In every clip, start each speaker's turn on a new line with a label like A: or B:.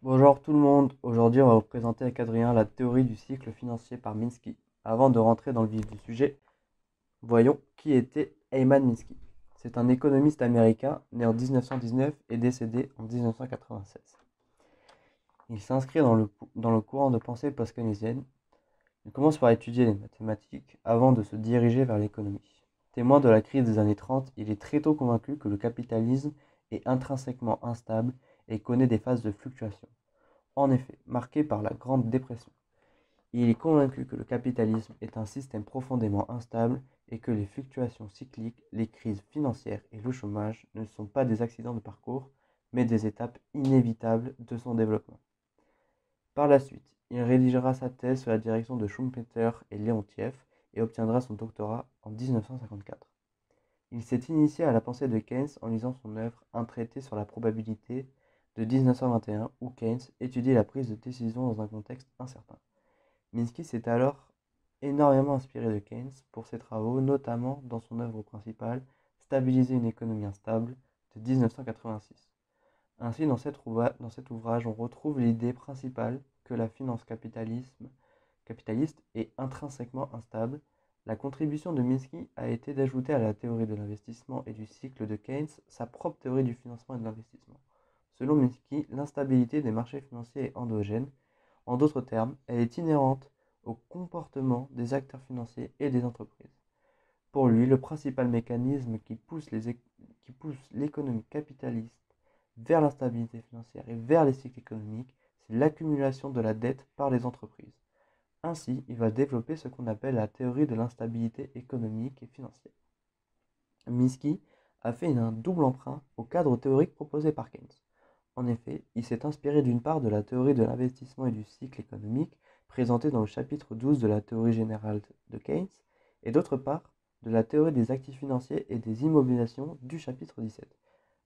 A: Bonjour tout le monde, aujourd'hui on va vous présenter avec Adrien la théorie du cycle financier par Minsky. Avant de rentrer dans le vif du sujet, voyons qui était Hyman Minsky. C'est un économiste américain né en 1919 et décédé en 1996. Il s'inscrit dans le courant de pensée post-keynésienne. Il commence par étudier les mathématiques avant de se diriger vers l'économie. Témoin de la crise des années 30, il est très tôt convaincu que le capitalisme est intrinsèquement instable et connaît des phases de fluctuation. En effet, marqué par la Grande Dépression. Il est convaincu que le capitalisme est un système profondément instable et que les fluctuations cycliques, les crises financières et le chômage ne sont pas des accidents de parcours, mais des étapes inévitables de son développement. Par la suite, il rédigera sa thèse sous la direction de Schumpeter et Leontief et obtiendra son doctorat en 1954. Il s'est initié à la pensée de Keynes en lisant son œuvre Un traité sur la probabilité de 1921 où Keynes étudie la prise de décision dans un contexte incertain. Minsky s'est alors énormément inspiré de Keynes pour ses travaux, notamment dans son œuvre principale Stabiliser une économie instable de 1986. Ainsi, dans cet ouvrage, on retrouve l'idée principale que la finance capitaliste est intrinsèquement instable. La contribution de Minsky a été d'ajouter à la théorie de l'investissement et du cycle de Keynes sa propre théorie du financement et de l'investissement. Selon Minsky, l'instabilité des marchés financiers est endogène. En d'autres termes, elle est inhérente au comportement des acteurs financiers et des entreprises. Pour lui, le principal mécanisme qui pousse l'économie capitaliste vers l'instabilité financière et vers les cycles économiques, c'est l'accumulation de la dette par les entreprises. Ainsi, il va développer ce qu'on appelle la théorie de l'instabilité économique et financière. Minsky a fait un double emprunt au cadre théorique proposé par Keynes. En effet, il s'est inspiré d'une part de la théorie de l'investissement et du cycle économique présentée dans le chapitre 12 de la théorie générale de Keynes, et d'autre part de la théorie des actifs financiers et des immobilisations du chapitre 17.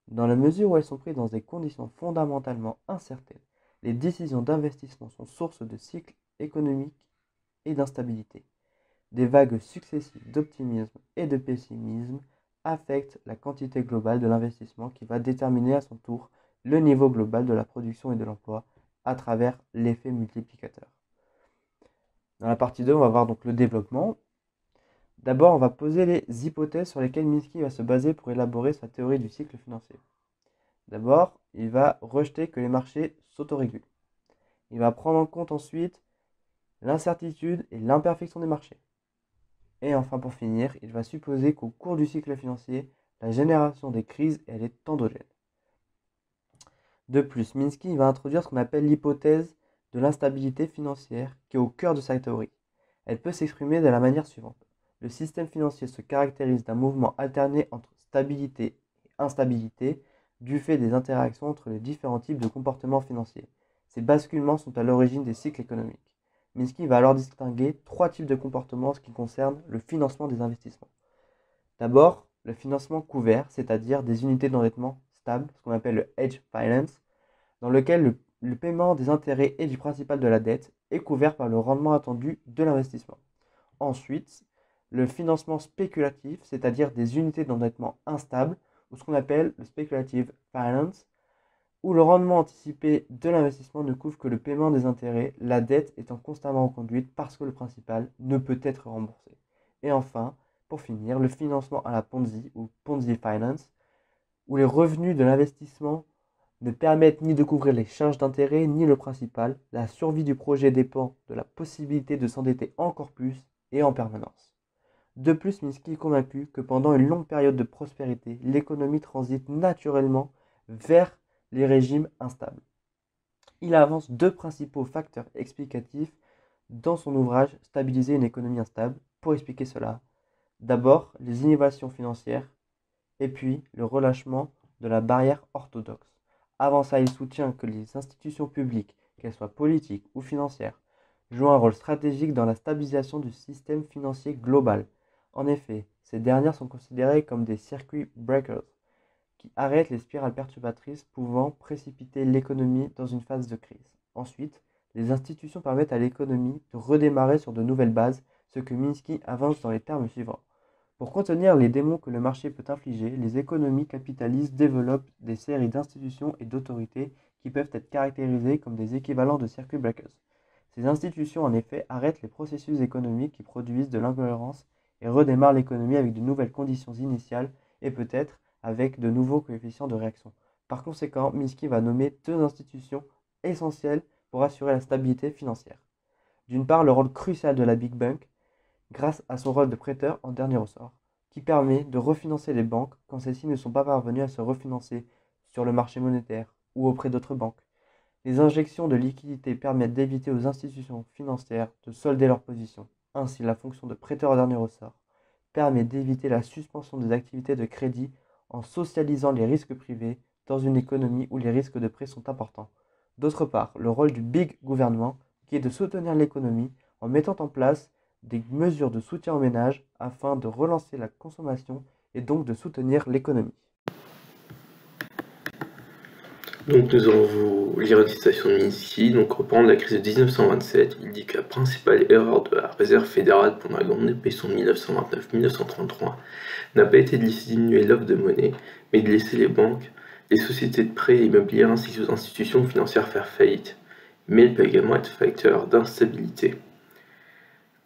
A: Dans la mesure où elles sont prises dans des conditions fondamentalement incertaines, les décisions d'investissement sont source de cycles économiques et d'instabilité. Des vagues successives d'optimisme et de pessimisme affectent la quantité globale de l'investissement qui va déterminer à son tour le niveau global de la production et de l'emploi à travers l'effet multiplicateur. Dans la partie 2, on va voir donc le développement. D'abord, on va poser les hypothèses sur lesquelles Minsky va se baser pour élaborer sa théorie du cycle financier. D'abord, il va rejeter que les marchés s'autorégulent. Il va prendre en compte ensuite l'incertitude et l'imperfection des marchés. Et enfin, pour finir, il va supposer qu'au cours du cycle financier, la génération des crises, elle est endogène. De plus, Minsky va introduire ce qu'on appelle l'hypothèse de l'instabilité financière qui est au cœur de sa théorie. Elle peut s'exprimer de la manière suivante. Le système financier se caractérise d'un mouvement alterné entre stabilité et instabilité du fait des interactions entre les différents types de comportements financiers. Ces basculements sont à l'origine des cycles économiques. Minsky va alors distinguer trois types de comportements en ce qui concerne le financement des investissements. D'abord, le financement couvert, c'est-à-dire des unités d'endettement stables, ce qu'on appelle le hedge finance, dans lequel le paiement des intérêts et du principal de la dette est couvert par le rendement attendu de l'investissement. Ensuite, le financement spéculatif, c'est-à-dire des unités d'endettement instables, ou ce qu'on appelle le speculative finance, où le rendement anticipé de l'investissement ne couvre que le paiement des intérêts, la dette étant constamment reconduite parce que le principal ne peut être remboursé. Et enfin, pour finir, le financement à la Ponzi ou Ponzi Finance, où les revenus de l'investissement ne permettent ni de couvrir les charges d'intérêt ni le principal. La survie du projet dépend de la possibilité de s'endetter encore plus et en permanence. De plus, Minsky est convaincu que pendant une longue période de prospérité, l'économie transite naturellement vers les régimes instables. Il avance deux principaux facteurs explicatifs dans son ouvrage Stabiliser une économie instable. Pour expliquer cela, d'abord les innovations financières et puis le relâchement de la barrière orthodoxe. Avant ça, il soutient que les institutions publiques, qu'elles soient politiques ou financières, jouent un rôle stratégique dans la stabilisation du système financier global. En effet, ces dernières sont considérées comme des circuit breakers qui arrêtent les spirales perturbatrices pouvant précipiter l'économie dans une phase de crise. Ensuite, les institutions permettent à l'économie de redémarrer sur de nouvelles bases, ce que Minsky avance dans les termes suivants. Pour contenir les démons que le marché peut infliger, les économies capitalistes développent des séries d'institutions et d'autorités qui peuvent être caractérisées comme des équivalents de circuit breakers. Ces institutions, en effet, arrêtent les processus économiques qui produisent de l'incohérence et redémarrent l'économie avec de nouvelles conditions initiales et peut-être avec de nouveaux coefficients de réaction. Par conséquent, Minsky va nommer deux institutions essentielles pour assurer la stabilité financière. D'une part, le rôle crucial de la Big Bank, grâce à son rôle de prêteur en dernier ressort, qui permet de refinancer les banques quand celles-ci ne sont pas parvenues à se refinancer sur le marché monétaire ou auprès d'autres banques. Les injections de liquidités permettent d'éviter aux institutions financières de solder leur position. Ainsi, la fonction de prêteur en dernier ressort permet d'éviter la suspension des activités de crédit en socialisant les risques privés dans une économie où les risques de prêt sont importants. D'autre part, le rôle du big gouvernement, qui est de soutenir l'économie en mettant en place des mesures de soutien aux ménages afin de relancer la consommation et donc de soutenir l'économie.
B: Donc nous allons vous lire une citation de Minsky. Donc reprendre la crise de 1927, il dit que la principale erreur de la réserve fédérale pendant la grande dépression de 1929-1933 n'a pas été de diminuer l'offre de monnaie, mais de laisser les banques, les sociétés de prêt immobilières ainsi que les institutions financières faire faillite. Mais elle peut également être facteur d'instabilité.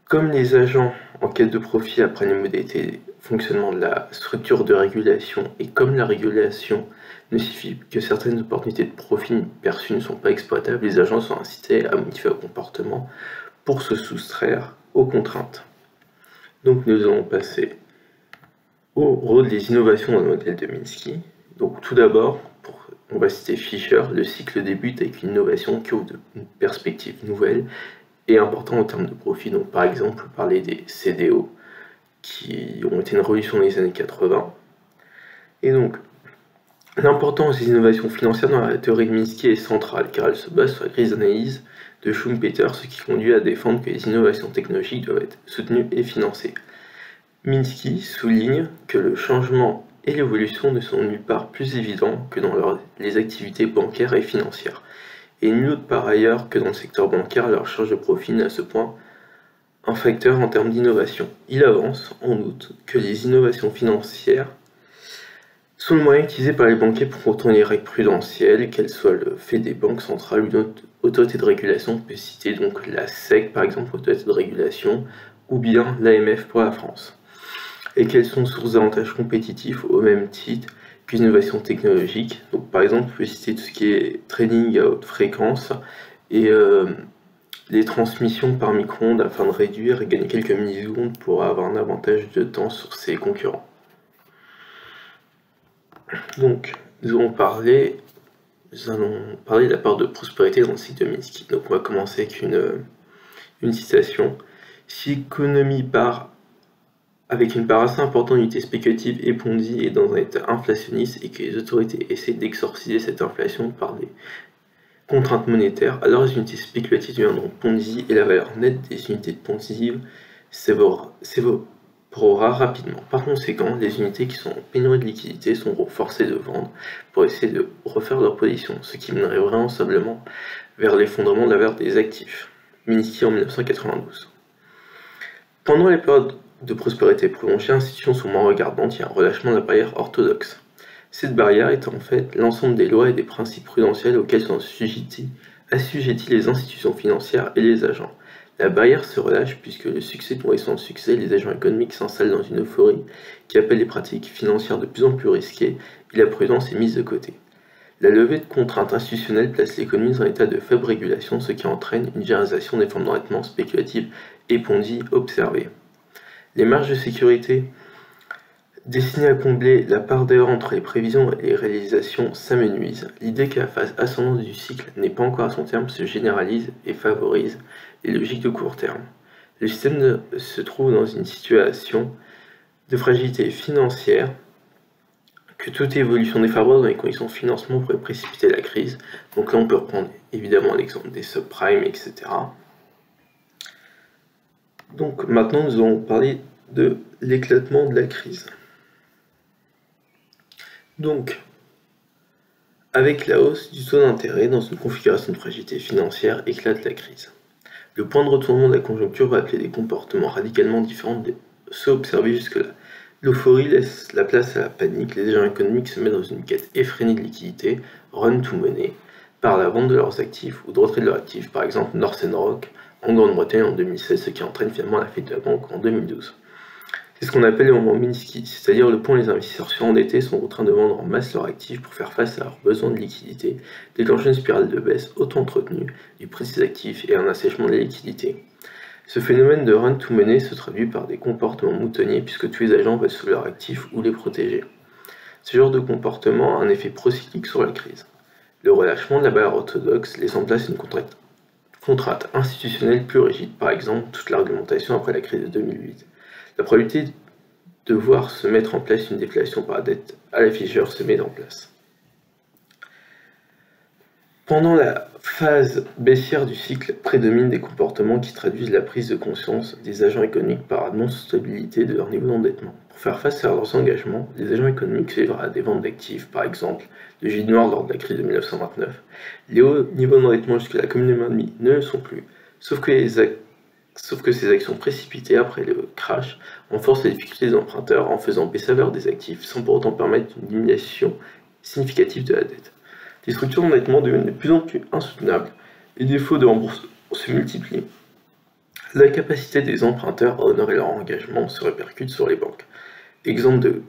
B: Comme les agents en quête de profit apprennent les modalités de fonctionnement de la structure de régulation et comme la régulation ne signifie que certaines opportunités de profit perçues ne sont pas exploitables, les agents sont incités à modifier leur comportement pour se soustraire aux contraintes. Donc nous allons passer au rôle des innovations dans le modèle de Minsky. Donc tout d'abord, on va citer Fisher, le cycle débute avec une innovation qui ouvre une perspective nouvelle et important en termes de profit. Donc par exemple, parler des CDO qui ont été une révolution dans les années 80. Et donc, l'importance des innovations financières dans la théorie de Minsky est centrale car elle se base sur la grille d'analyse de Schumpeter, ce qui conduit à défendre que les innovations technologiques doivent être soutenues et financées. Minsky souligne que le changement et l'évolution ne sont nulle part plus évidents que dans les activités bancaires et financières. Et nul autre par ailleurs que dans le secteur bancaire, la recherche de profit n'est à ce point un facteur en termes d'innovation. Il avance, en outre, que les innovations financières sont le moyen utilisé par les banquiers pour contourner les règles prudentielles, qu'elles soient le fait des banques centrales ou d'une autorité de régulation. On peut citer donc la SEC, par exemple, autorité de régulation, ou bien l'AMF pour la France. Et qu'elles sont sources d'avantages compétitifs au même titre qu'une innovation technologique. Donc, par exemple, on peut citer tout ce qui est trading à haute fréquence et les transmissions par micro-ondes afin de réduire et gagner quelques millisecondes pour avoir un avantage de temps sur ses concurrents. Donc, nous allons parler de la part de prospérité dans le cycle de Minsky. Donc, on va commencer avec une citation. Si l'économie part avec une part assez importante d'unités spéculatives et Ponzi est dans un état inflationniste et que les autorités essaient d'exorciser cette inflation par des contraintes monétaires, alors les unités spéculatives deviendront Ponzi et la valeur nette des unités de Ponzi s'évaporera rapidement. Par conséquent, les unités qui sont en pénurie de liquidité seront forcées de vendre pour essayer de refaire leur position, ce qui mènerait vraisemblablement vers l'effondrement de la valeur des actifs. Minsky en 1992. Pendant les périodes de prospérité prolongée, les institutions sont moins regardantes, il y a un relâchement de la barrière orthodoxe. Cette barrière est en fait l'ensemble des lois et des principes prudentiels auxquels sont assujettis les institutions financières et les agents. La barrière se relâche puisque le succès nourrissant le succès, les agents économiques s'installent dans une euphorie qui appelle les pratiques financières de plus en plus risquées et la prudence est mise de côté. La levée de contraintes institutionnelles place l'économie dans un état de faible régulation, ce qui entraîne une généralisation des formes d'endettement spéculatives et Ponzi observées. Les marges de sécurité destinées à combler la part d'erreur entre les prévisions et les réalisations s'amenuisent. L'idée que la phase ascendante du cycle n'est pas encore à son terme se généralise et favorise les logiques de court terme. Le système se trouve dans une situation de fragilité financière que toute évolution défavorable dans les conditions de financement pourrait précipiter la crise. Donc là on peut reprendre évidemment l'exemple des subprimes, etc. Donc maintenant nous allons parler de l'éclatement de la crise. Donc, avec la hausse du taux d'intérêt dans une configuration de fragilité financière éclate la crise. Le point de retournement de la conjoncture va appeler des comportements radicalement différents de ceux observés jusque-là. L'euphorie laisse la place à la panique, les agents économiques se mettent dans une quête effrénée de liquidité, run to money, par la vente de leurs actifs ou de retrait de leurs actifs, par exemple Northern Rock en Grande-Bretagne en 2016, ce qui entraîne finalement la faillite de la banque en 2012. C'est ce qu'on appelle le moment Minsky, c'est-à-dire le point où les investisseurs surendettés sont contraints de vendre en masse leurs actifs pour faire face à leurs besoins de liquidité, déclenchant une spirale de baisse auto-entretenue du prix de ces actifs et un assèchement de la liquidité. Ce phénomène de run to money se traduit par des comportements moutonniers puisque tous les agents veulent sauver leurs actifs ou les protéger. Ce genre de comportement a un effet procyclique sur la crise. Le relâchement de la barrière orthodoxe laisse en place une contrainte institutionnelle plus rigide, par exemple toute l'argumentation après la crise de 2008. La probabilité de voir se mettre en place une déflation par la dette à la Fisher se met en place. Pendant la phase baissière du cycle, prédominent des comportements qui traduisent la prise de conscience des agents économiques par la non-soutenabilité de leur niveau d'endettement. Pour faire face à leurs engagements, les agents économiques se livrent à des ventes d'actifs, par exemple de gilets noirs lors de la crise de 1929. Les hauts niveaux d'endettement jusqu'à la commune économie ne le sont plus, sauf que ces actions précipitées après le crash renforcent les difficultés des emprunteurs en faisant baisser la valeur des actifs sans pour autant permettre une diminution significative de la dette. Les structures d'endettement deviennent de plus en plus insoutenables, les défauts de remboursement se multiplient. La capacité des emprunteurs à honorer leur engagement se répercute sur les banques. Exemple de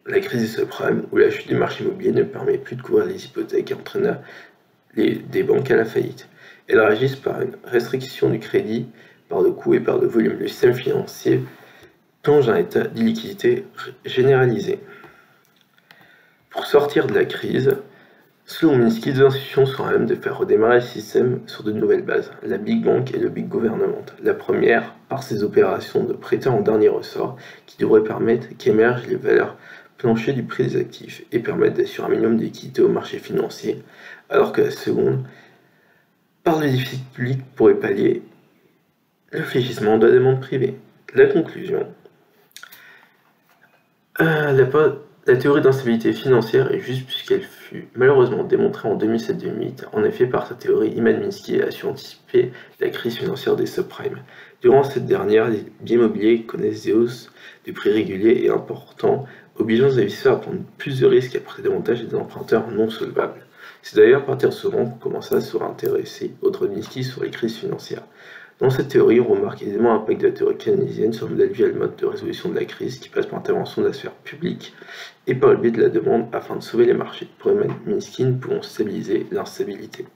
B: la crise des subprimes où la chute du marché immobilier ne permet plus de couvrir les hypothèques et entraîna des banques à la faillite. Elles réagissent par une restriction du crédit, par le coût et par le volume. Le système financier plonge dans un état d'illiquidité généralisé. Pour sortir de la crise, selon Minsky, deux institutions sont à même de faire redémarrer le système sur de nouvelles bases, la Big Bank et le Big Government. La première, par ses opérations de prêteurs en dernier ressort, qui devraient permettre qu'émergent les valeurs planchers du prix des actifs et permettre d'assurer un minimum d'équité au marché financier, alors que la seconde, par le déficit public, pourrait pallier le fléchissement de la demande privée. La conclusion. La théorie d'instabilité financière est juste puisqu'elle fut malheureusement démontrée en 2007-2008. En effet, par sa théorie, Hyman Minsky a su anticiper la crise financière des subprimes. Durant cette dernière, les biens immobiliers connaissent des hausses de prix réguliers et importants, obligeant les investisseurs à prendre plus de risques et à prêter davantage des emprunteurs non solvables. C'est d'ailleurs à partir de ce moment qu'on commença à se réintéresser au de Minsky sur les crises financières. Dans cette théorie, on remarque aisément l'impact de la théorie keynésienne sur le modèle dual mode de résolution de la crise qui passe par l'intervention de la sphère publique et par le biais de la demande afin de sauver les marchés. Pour Hyman Minsky, nous pouvons stabiliser l'instabilité.